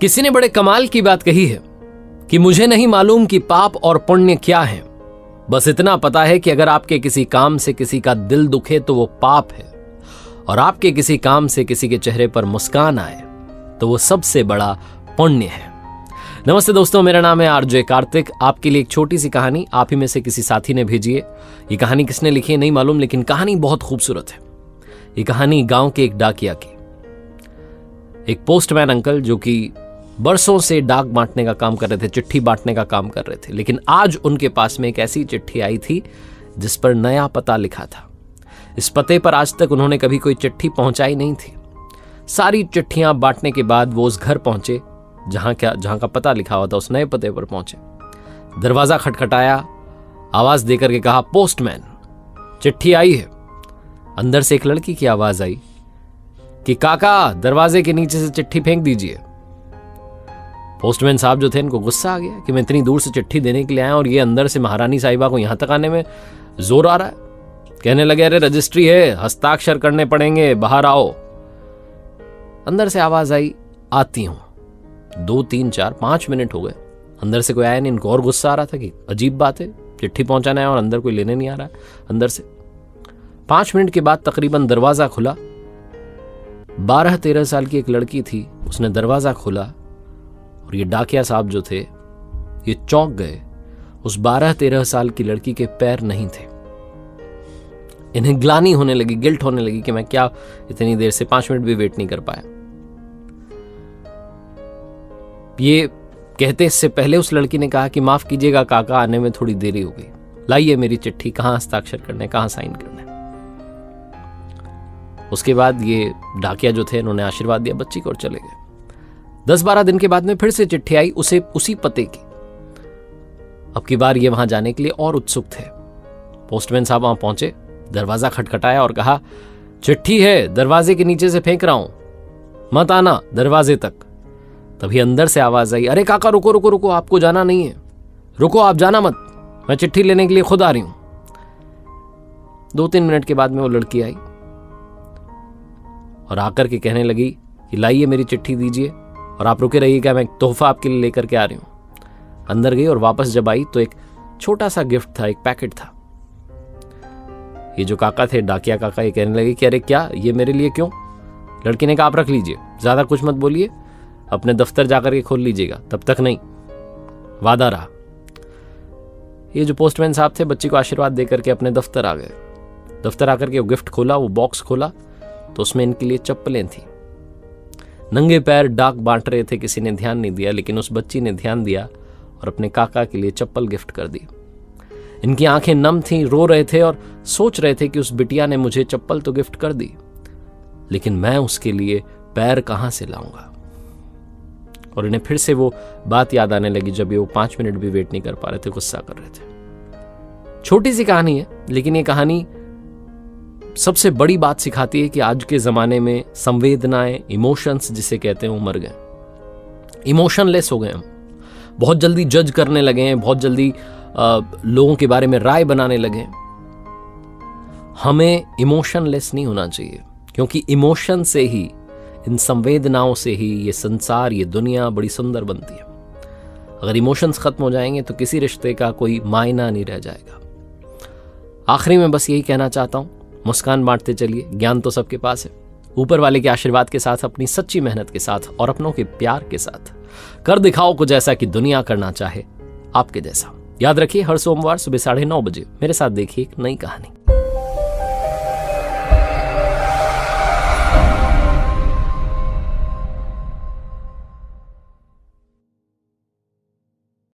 किसी ने बड़े कमाल की बात कही है कि मुझे नहीं मालूम कि पाप और पुण्य क्या है, बस इतना पता है कि अगर आपके किसी काम से किसी का दिल दुखे तो वो पाप है, और आपके किसी काम से किसी के चेहरे पर मुस्कान आए तो वो सबसे बड़ा पुण्य है। नमस्ते दोस्तों, मेरा नाम है आरजे कार्तिक। आपके लिए एक छोटी सी कहानी आप ही में से किसी साथी ने भेजी है। ये कहानी किसने लिखी है नहीं मालूम, लेकिन कहानी बहुत खूबसूरत है। ये कहानी गांव के एक डाकिया की। एक पोस्टमैन अंकल जो कि बरसों से डाक बांटने का काम कर रहे थे, चिट्ठी बांटने का काम कर रहे थे, लेकिन आज उनके पास में एक ऐसी चिट्ठी आई थी जिस पर नया पता लिखा था। इस पते पर आज तक उन्होंने कभी कोई चिट्ठी पहुंचाई नहीं थी। सारी चिट्ठियां बांटने के बाद वो उस घर पहुंचे जहां का पता लिखा हुआ था। उस नए पते पर पहुंचे, दरवाजा खटखटाया, आवाज देकर के कहा, पोस्टमैन, चिट्ठी आई है। अंदर से एक लड़की की आवाज आई कि काका, दरवाजे के नीचे से चिट्ठी फेंक दीजिए। पोस्टमैन साहब जो थे, इनको गुस्सा आ गया कि मैं इतनी दूर से चिट्ठी देने के लिए आया और ये अंदर से महारानी साहिबा को यहां तक आने में जोर आ रहा है। कहने लगे, अरे रजिस्ट्री है, हस्ताक्षर करने पड़ेंगे, बाहर आओ। अंदर से आवाज आई, आती हूं। 2, 3, 4, 5 मिनट हो गए, अंदर से कोई आया नहीं। इनको और गुस्सा आ रहा था कि अजीब बात है, चिट्ठी पहुंचाना है और अंदर कोई लेने नहीं आ रहा है। अंदर से 5 मिनट के बाद तकरीबन दरवाजा खुला। 12-13 साल की एक लड़की थी, उसने दरवाजा खोला और ये डाकिया साहब जो थे ये चौंक गए। उस 12-13 साल की लड़की के पैर नहीं थे। इन्हें ग्लानि होने लगी, गिल्ट होने लगी कि मैं क्या इतनी देर से 5 मिनट भी वेट नहीं कर पाया। ये कहते इससे पहले उस लड़की ने कहा कि माफ कीजिएगा काका, आने में थोड़ी देरी हो गई, लाइए मेरी चिट्ठी, कहां हस्ताक्षर करने, कहां साइन करने। उसके बाद ये डाकिया जो थे, इन्होंने आशीर्वाद दिया बच्ची को और चले गए। 10-12 दिन के बाद में फिर से चिट्ठी आई, उसी पते की। अब की बार ये वहां जाने के लिए और उत्सुक थे। पोस्टमैन साहब वहां पहुंचे, दरवाजा खटखटाया और कहा, चिट्ठी है, दरवाजे के नीचे से फेंक रहा हूं, मत आना दरवाजे तक। तभी अंदर से आवाज आई, अरे काका रुको रुको रुको, आपको जाना नहीं है, रुको, आप जाना मत, मैं चिट्ठी लेने के लिए खुद आ रही हूं। 2-3 मिनट के बाद में वो लड़की आई और आकर के कहने लगी कि लाइए मेरी चिट्ठी दीजिए और आप रुके रहिएगा, मैं एक तोहफा आपके लिए लेकर के आ रही हूं। अंदर गई और वापस जब आई तो एक छोटा सा गिफ्ट था, एक पैकेट था। ये जो काका थे, डाकिया काका, ये कहने लगे कि अरे क्या, ये मेरे लिए क्यों? लड़की ने कहा, आप रख लीजिए, ज्यादा कुछ मत बोलिए, अपने दफ्तर जाकर के खोल लीजिएगा, तब तक नहीं, वादा रहा। ये जो पोस्टमैन साहब थे, बच्ची को आशीर्वाद देकर के अपने दफ्तर आ गए। दफ्तर आकर के वो गिफ्ट खोला, वो बॉक्स खोला तो उसमें इनके लिए चप्पलें थी। नंगे पैर डाक बांट रहे थे, किसी ने ध्यान नहीं दिया, लेकिन उस बच्ची ने ध्यान दिया और अपने काका के लिए चप्पल गिफ्ट कर दी। इनकी आंखें नम थीं, रो रहे थे और सोच रहे थे कि उस बिटिया ने मुझे चप्पल तो गिफ्ट कर दी, लेकिन मैं उसके लिए पैर कहां से लाऊंगा। और इन्हें फिर से वो बात याद आने लगी जब ये वो 5 मिनट भी वेट नहीं कर पा रहे थे, गुस्सा कर रहे थे। छोटी सी कहानी है, लेकिन ये कहानी सबसे बड़ी बात सिखाती है कि आज के जमाने में संवेदनाएं, इमोशंस जिसे कहते हैं, वो मर गए, इमोशनलेस हो गए हम। बहुत जल्दी जज करने लगे हैं, बहुत जल्दी लोगों के बारे में राय बनाने लगे। हमें इमोशनलेस नहीं होना चाहिए, क्योंकि इमोशन से ही, इन संवेदनाओं से ही ये संसार, ये दुनिया बड़ी सुंदर बनती है। अगर इमोशंस खत्म हो जाएंगे तो किसी रिश्ते का कोई मायना नहीं रह जाएगा। आखिरी में बस यही कहना चाहता हूं, मुस्कान बांटते चलिए, ज्ञान तो सबके पास है। ऊपर वाले के आशीर्वाद के साथ, अपनी सच्ची मेहनत के साथ और अपनों के प्यार के साथ कर दिखाओ कुछ ऐसा कि दुनिया करना चाहे आपके जैसा। याद रखिए, हर सोमवार सुबह 9:30 बजे मेरे साथ देखिए एक नई कहानी।